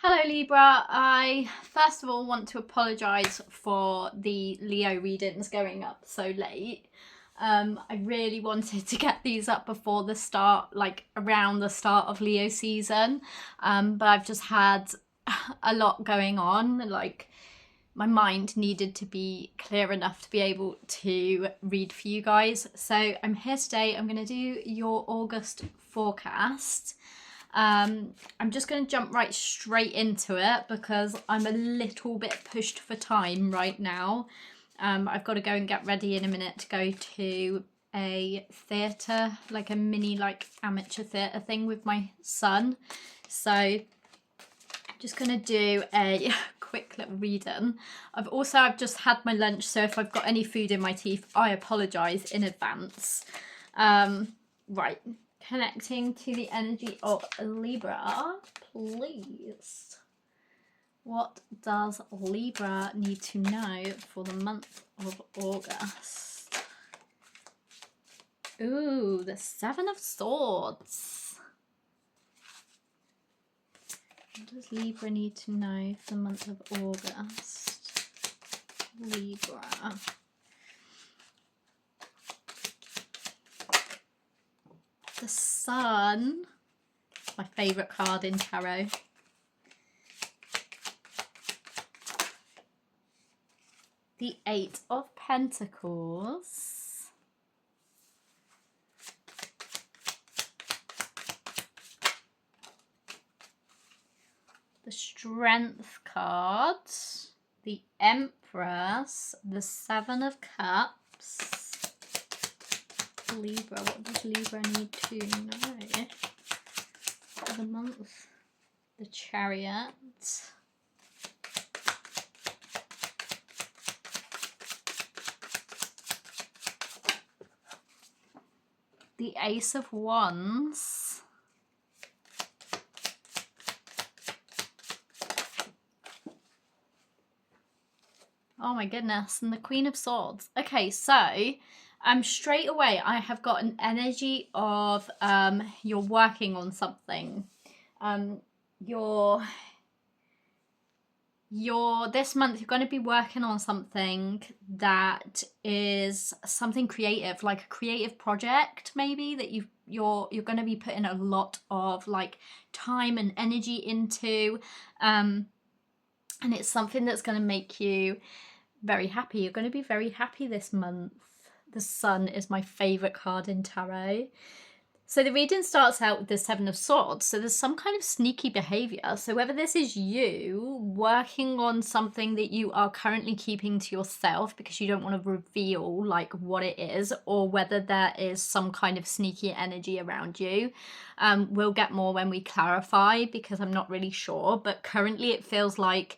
Hello Libra, I first of all want to apologise for the Leo readings going up so late. I really wanted to get these up before the start, like around the start of Leo season, but I've just had a lot going on, like my mind needed to be clear enough to be able to read for you guys. So I'm here today, I'm going to do your August forecast. I'm just going to jump right straight into it because I'm a little bit pushed for time right now. I've got to go and get ready in a minute to go to a theatre, like a mini amateur theatre thing with my son. So I'm just going to do a quick little reading. I've just had my lunch, so if I've got any food in my teeth, I apologise in advance. Right. Connecting to the energy of Libra, please. What does Libra need to know for the month of August? Ooh, the Seven of Swords. What does Libra need to know for the month of August? Libra. The Sun, my favourite card in tarot. The Eight of Pentacles. The Strength card. The Empress. The Seven of Cups. Libra, what does Libra need to know for the month? The Chariot. The Ace of Wands. Oh my goodness, and the Queen of Swords. Okay, so straight away I have got an energy of you're working on something. This month you're going to be working on something that is something creative, like a creative project maybe that you're going to be putting a lot of time and energy into, and it's something that's going to make you very happy. You're going to be very happy this month. The Sun is my favourite card in tarot. So the reading starts out with the Seven of Swords. So there's some kind of sneaky behaviour. So whether this is you working on something that you are currently keeping to yourself because you don't want to reveal what it is, or whether there is some kind of sneaky energy around you. We'll get more when we clarify because I'm not really sure. But currently it feels like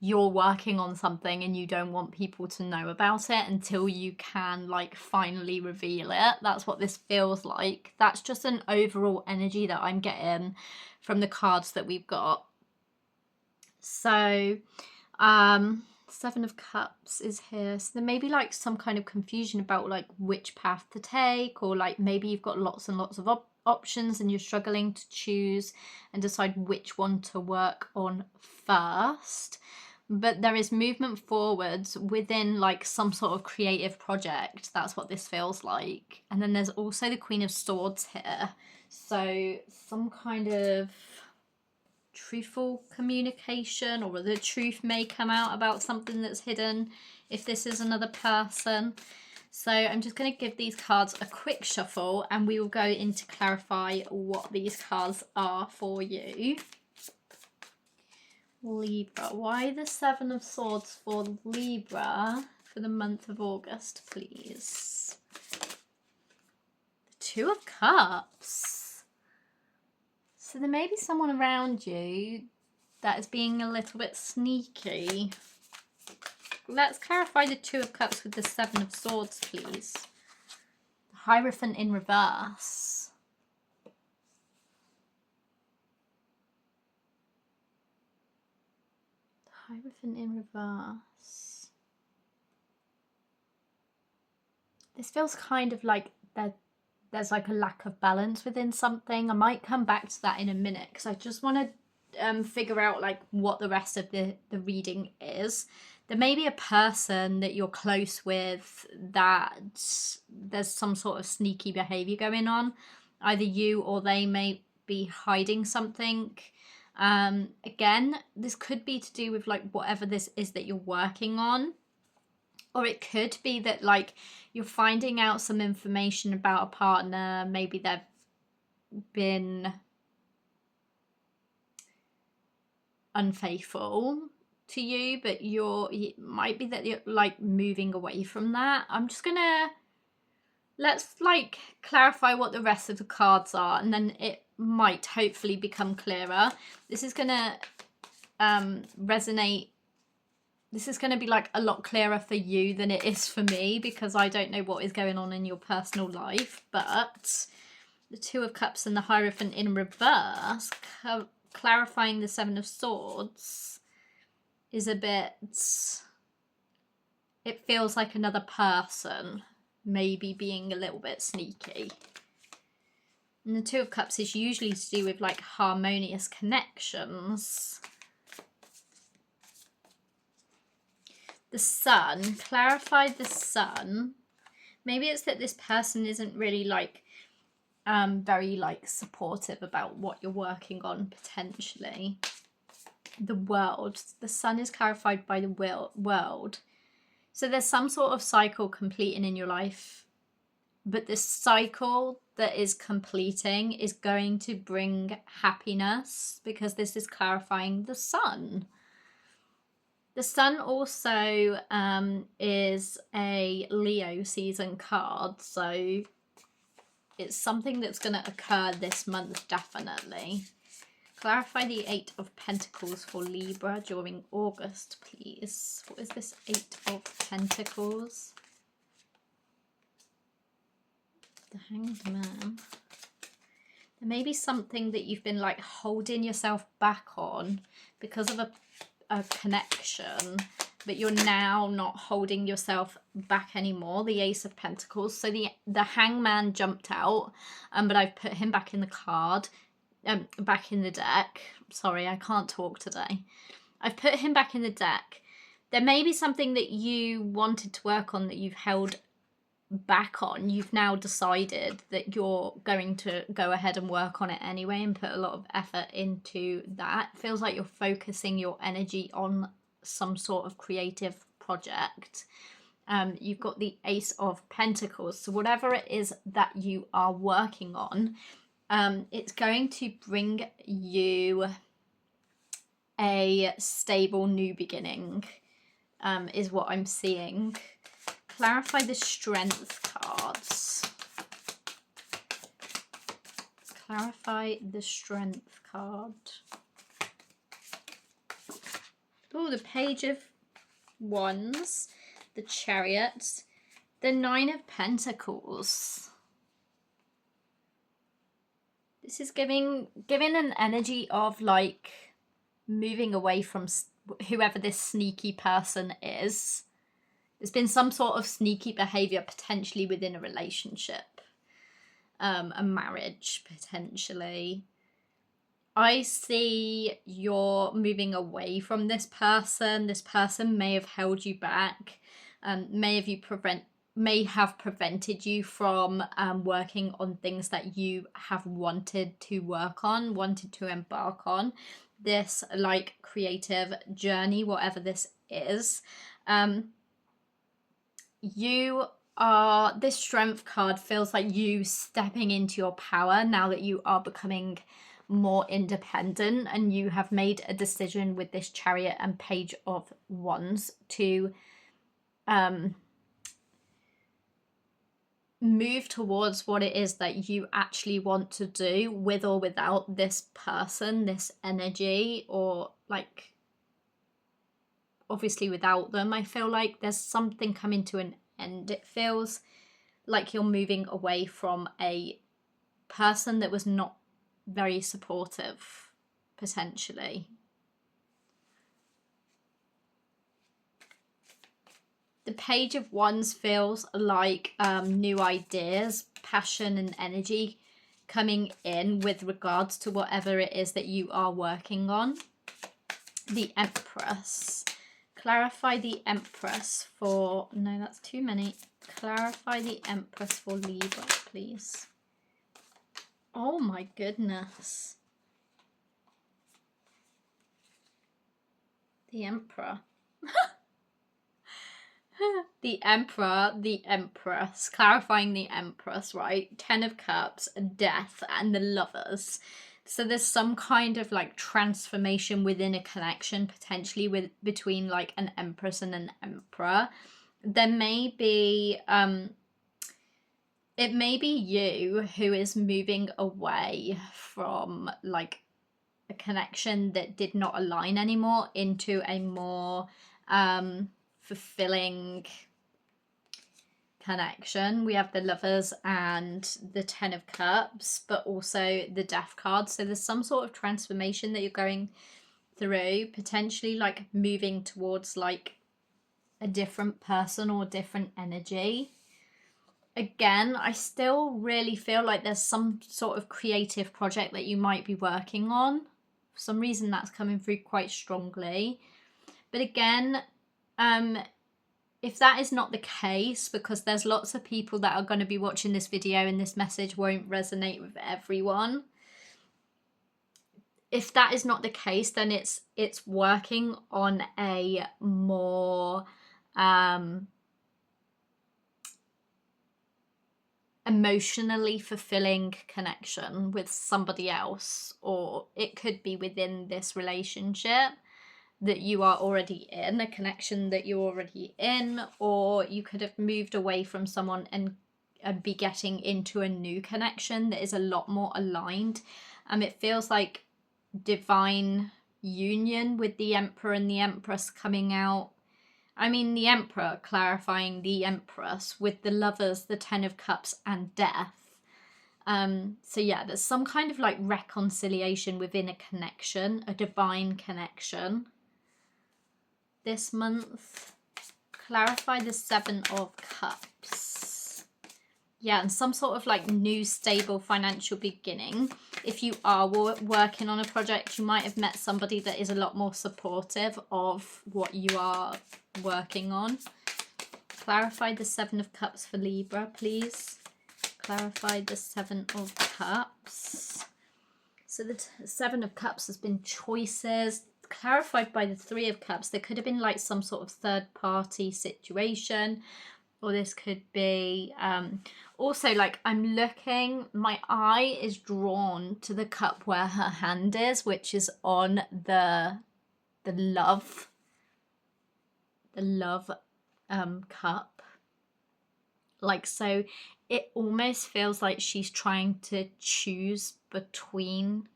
you're working on something and you don't want people to know about it until you can finally reveal it. That's what this feels like. That's just an overall energy that I'm getting from the cards that we've got. So Seven of Cups is here. So there may be some kind of confusion about which path to take, or maybe you've got lots and lots of options and you're struggling to choose and decide which one to work on first. But there is movement forwards within some sort of creative project. That's what this feels like. And then there's also the Queen of Swords here. So some kind of truthful communication, or the truth may come out about something that's hidden if this is another person. So I'm just going to give these cards a quick shuffle and we will go in to clarify what these cards are for you. Libra. Why the Seven of Swords for Libra for the month of August, please? The Two of Cups. So there may be someone around you that is being a little bit sneaky. Let's clarify the Two of Cups with the Seven of Swords, please. The Hierophant in reverse. Hierophant in reverse. This feels kind of like there's a lack of balance within something. I might come back to that in a minute because I just want to figure out like what the rest of the reading is. There may be a person that you're close with that there's some sort of sneaky behavior going on. Either you or they may be hiding something. Again, this could be to do with like whatever this is that you're working on. Or it could be that like you're finding out some information about a partner. Maybe they've been unfaithful to you, but it might be that you're like moving away from that. I'm just gonna, let's like clarify what the rest of the cards are, and then it might hopefully become clearer. This is gonna resonate. This is going to be like a lot clearer for you than it is for me, because I don't know what is going on in your personal life. But the Two of Cups and the Hierophant in reverse, clarifying the Seven of Swords, is a bit, it feels like another person maybe being a little bit sneaky. And the Two of Cups is usually to do with like harmonious connections. The Sun, clarify the Sun. Maybe it's that this person isn't really like very like supportive about what you're working on potentially. The World, the Sun is clarified by the world. So there's some sort of cycle completing in your life, but this cycle that is completing is going to bring happiness, because this is clarifying the Sun. The Sun also is a Leo season card, so it's something that's going to occur this month, definitely. Clarify the Eight of Pentacles for Libra during August, please. What is this Eight of Pentacles? The Hanged Man. There may be something that you've been like holding yourself back on because of a connection, but you're now not holding yourself back anymore. The Ace of Pentacles. So the Hangman jumped out, but I've put him back in the card, back in the deck. Sorry, I can't talk today. I've put him back in the deck. There may be something that you wanted to work on that you've held back on. You've now decided that you're going to go ahead and work on it anyway and put a lot of effort into that. It feels like you're focusing your energy on some sort of creative project. You've got the Ace of Pentacles, so whatever it is that you are working on, it's going to bring you a stable new beginning, is what I'm seeing. Clarify the Strength cards. Clarify the Strength card. Oh, the Page of Wands, the Chariot, the Nine of Pentacles. This is giving an energy of like moving away from whoever this sneaky person is. There's been some sort of sneaky behaviour potentially within a relationship, a marriage potentially. I see you're moving away from this person. This person may have held you back, may have prevented you from working on things that you have wanted to work on, wanted to embark on. This like creative journey, whatever this is. This Strength card feels like you stepping into your power now that you are becoming more independent, and you have made a decision with this Chariot and Page of Wands to move towards what it is that you actually want to do, with or without this person, this energy, or like obviously without them. I feel like there's something coming to an end. It feels like you're moving away from a person that was not very supportive, potentially. The Page of Wands feels like new ideas, passion and energy coming in with regards to whatever it is that you are working on. The Empress. Clarify the Empress for... No, that's too many. Clarify the Empress for Libra, please. Oh my goodness. The Emperor. The Emperor, the Empress. Clarifying the Empress, right? 10 of Cups, Death, and the Lovers. So there's some kind of like transformation within a connection, potentially between like an Empress and an Emperor. There may be it may be you who is moving away from like a connection that did not align anymore into a more fulfilling connection. We have the Lovers and the 10 of Cups, but also the Death card. So there's some sort of transformation that you're going through, potentially like moving towards like a different person or different energy. Again, I still really feel like there's some sort of creative project that you might be working on. For some reason that's coming through quite strongly. But again, if that is not the case, because there's lots of people that are going to be watching this video and this message won't resonate with everyone. If that is not the case, then it's working on a more emotionally fulfilling connection with somebody else, or it could be within this relationship that you are already in, a connection that you're already in, or you could have moved away from someone and be getting into a new connection that is a lot more aligned. It feels like divine union with the Emperor and the Empress coming out. I mean, the Emperor clarifying the Empress with the Lovers, the 10 of Cups, and Death. So yeah, there's some kind of like reconciliation within a connection, a divine connection. This month, clarify the 7 of Cups. Yeah, and some sort of like new stable financial beginning. If you are working on a project, you might have met somebody that is a lot more supportive of what you are working on. Clarify the 7 of Cups for Libra, please. Clarify the 7 of Cups. So the 7 of Cups has been choices. Clarified by the 3 of Cups. There could have been like some sort of third party situation, or this could be also like, I'm looking, my eye is drawn to the cup where her hand is, which is on the love cup. Like, so it almost feels like she's trying to choose between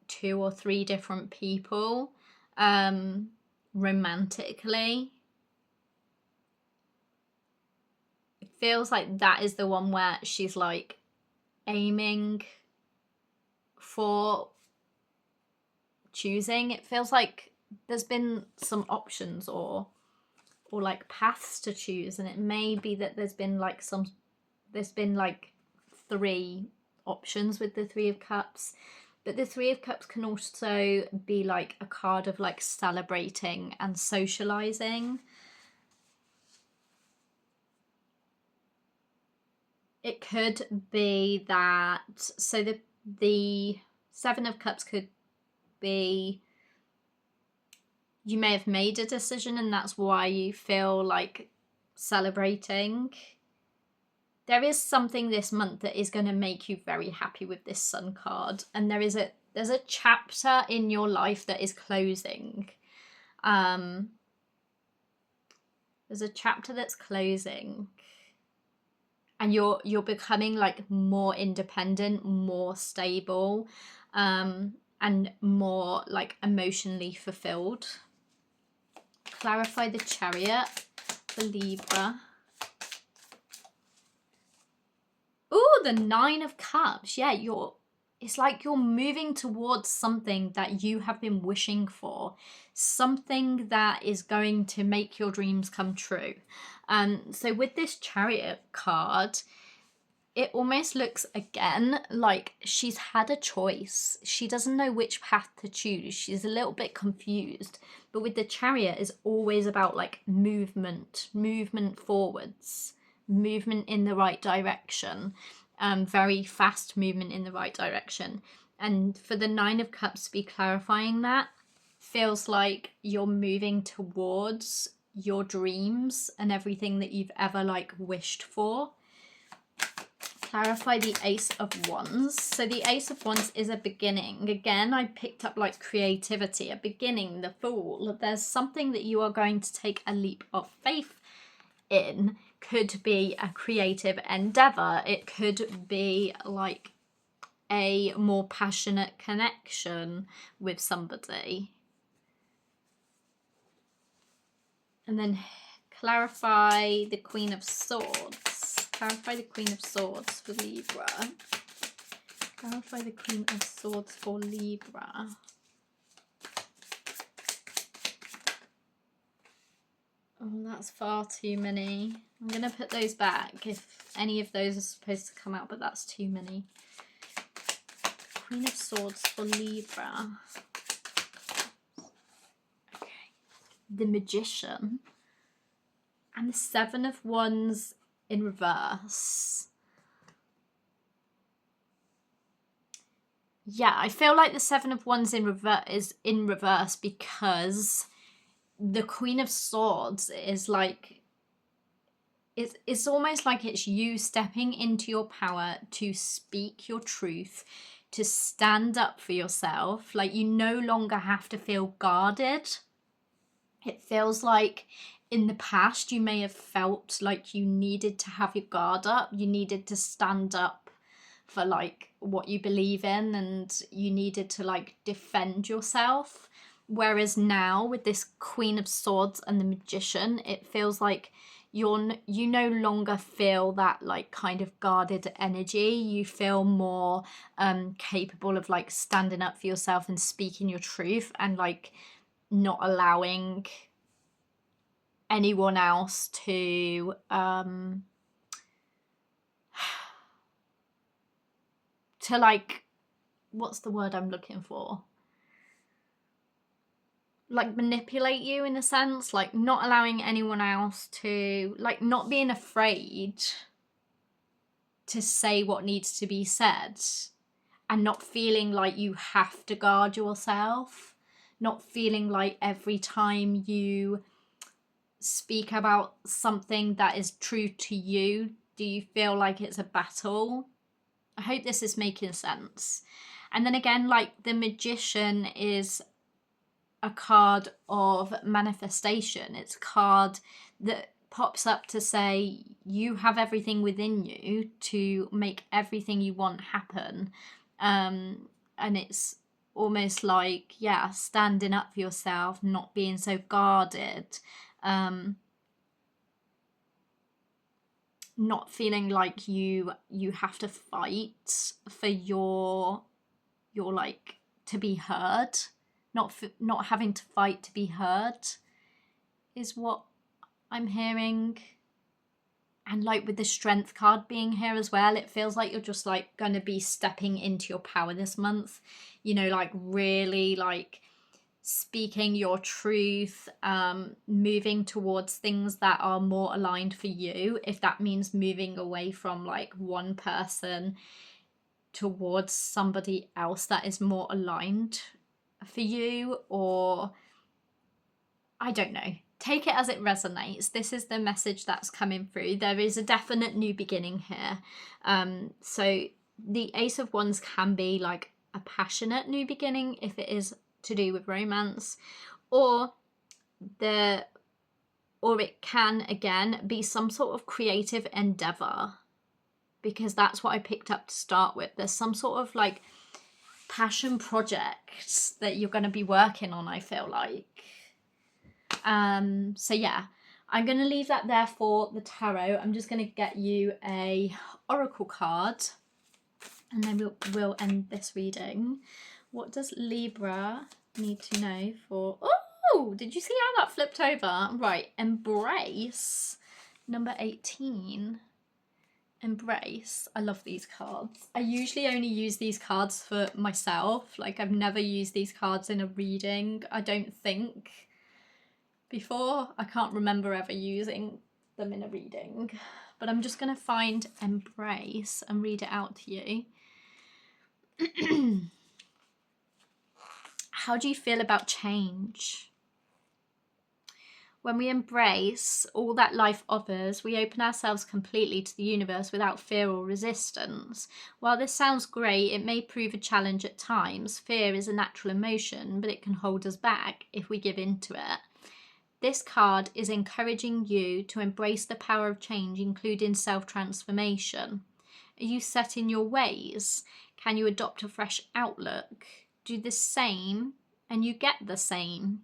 2 or 3 different people romantically. It feels like that is the one where she's like aiming for choosing. It feels like there's been some options or like paths to choose, and it may be that there's been like 3 options with the 3 of Cups. But the 3 of Cups can also be like a card of like celebrating and socializing. It could be that, so the 7 of Cups could be, you may have made a decision and that's why you feel like celebrating. There is something this month that is going to make you very happy with this Sun card. And there's a chapter in your life that is closing. There's a chapter that's closing. And you're becoming like more independent, more stable, and more like emotionally fulfilled. Clarify the Chariot for Libra. Ooh, the 9 of Cups. Yeah, it's like you're moving towards something that you have been wishing for. Something that is going to make your dreams come true. So with this Chariot card, it almost looks again like she's had a choice. She doesn't know which path to choose. She's a little bit confused. But with the Chariot, is always about like movement forwards, movement in the right direction, very fast movement in the right direction. And for the Nine of Cups to be clarifying that, feels like you're moving towards your dreams and everything that you've ever like wished for. Clarify the Ace of Wands. So the Ace of Wands is a beginning. Again, I picked up like creativity, a beginning, the Fool. There's something that you are going to take a leap of faith in. Could be a creative endeavor. It could be like a more passionate connection with somebody. And then clarify the Queen of Swords. Clarify the Queen of Swords for Libra. Clarify the Queen of Swords for Libra. Oh, that's far too many. I'm going to put those back if any of those are supposed to come out, but that's too many. Queen of Swords for Libra. Okay. The Magician. And the Seven of Wands in reverse. Yeah, I feel like the Seven of Wands in reverse is in reverse because the Queen of Swords is like, it's almost like it's you stepping into your power to speak your truth, to stand up for yourself. Like you no longer have to feel guarded. It feels like in the past you may have felt like you needed to have your guard up, you needed to stand up for like what you believe in, and you needed to like defend yourself. Whereas now with this Queen of Swords and the Magician, it feels like you no longer feel that like kind of guarded energy. You feel more capable of like standing up for yourself and speaking your truth, and like not allowing anyone else to like, what's the word I'm looking for? Like manipulate you in a sense, like not allowing anyone else to, like not being afraid to say what needs to be said, and not feeling like you have to guard yourself, not feeling like every time you speak about something that is true to you, do you feel like it's a battle? I hope this is making sense. And then again, like the Magician is a card of manifestation. It's a card that pops up to say you have everything within you to make everything you want happen. And it's almost like, yeah, standing up for yourself, not being so guarded. Not feeling like you have to fight for your like to be heard, not having to fight to be heard is what I'm hearing. And like with the Strength card being here as well, it feels like you're just like going to be stepping into your power this month, you know, like really like speaking your truth, moving towards things that are more aligned for you, if that means moving away from like one person towards somebody else that is more aligned for you, or I don't know, take it as it resonates. This is the message that's coming through. There is a definite new beginning here. So the Ace of Wands can be like a passionate new beginning if it is to do with romance, or it can again be some sort of creative endeavor, because that's what I picked up to start with. There's some sort of like passion projects that you're going to be working on, I feel like. So yeah, I'm going to leave that there for the tarot. I'm just going to get you a oracle card, and then we'll end this reading. What does Libra need to know for... Oh, did you see how that flipped over? Right, embrace. Number 18. Embrace. I love these cards. I usually only use these cards for myself. Like, I've never used these cards in a reading, I don't think, before. I can't remember ever using them in a reading. But I'm just going to find Embrace and read it out to you. How do you feel about change? When we embrace all that life offers, we open ourselves completely to the universe without fear or resistance. While this sounds great, it may prove a challenge at times. Fear is a natural emotion, but it can hold us back if we give in to it. This card is encouraging you to embrace the power of change, including self-transformation. Are you set in your ways? Can you adopt a fresh outlook? Do the same and you get the same.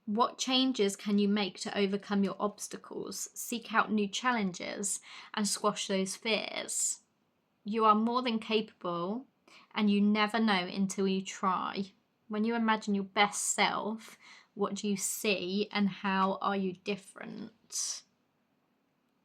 What changes can you make to overcome your obstacles? Seek out new challenges and squash those fears. You are more than capable, and you never know until you try. When you imagine your best self, what do you see and how are you different?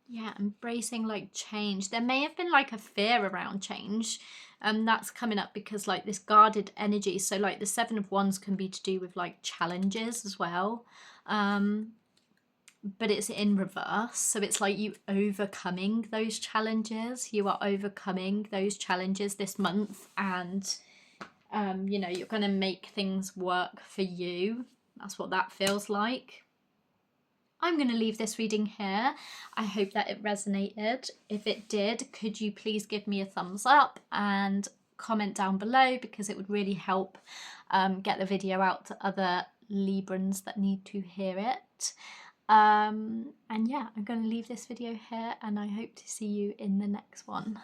Yeah, embracing like change. There may have been like a fear around change. That's coming up because like this guarded energy. So like the Seven of Wands can be to do with like challenges as well. But it's in reverse. So it's like you overcoming those challenges. You are overcoming those challenges this month, and you know, you're going to make things work for you. That's what that feels like. I'm going to leave this reading here. I hope that it resonated. If it did, could you please give me a thumbs up and comment down below, because it would really help get the video out to other Librans that need to hear it. And yeah, I'm going to leave this video here, and I hope to see you in the next one.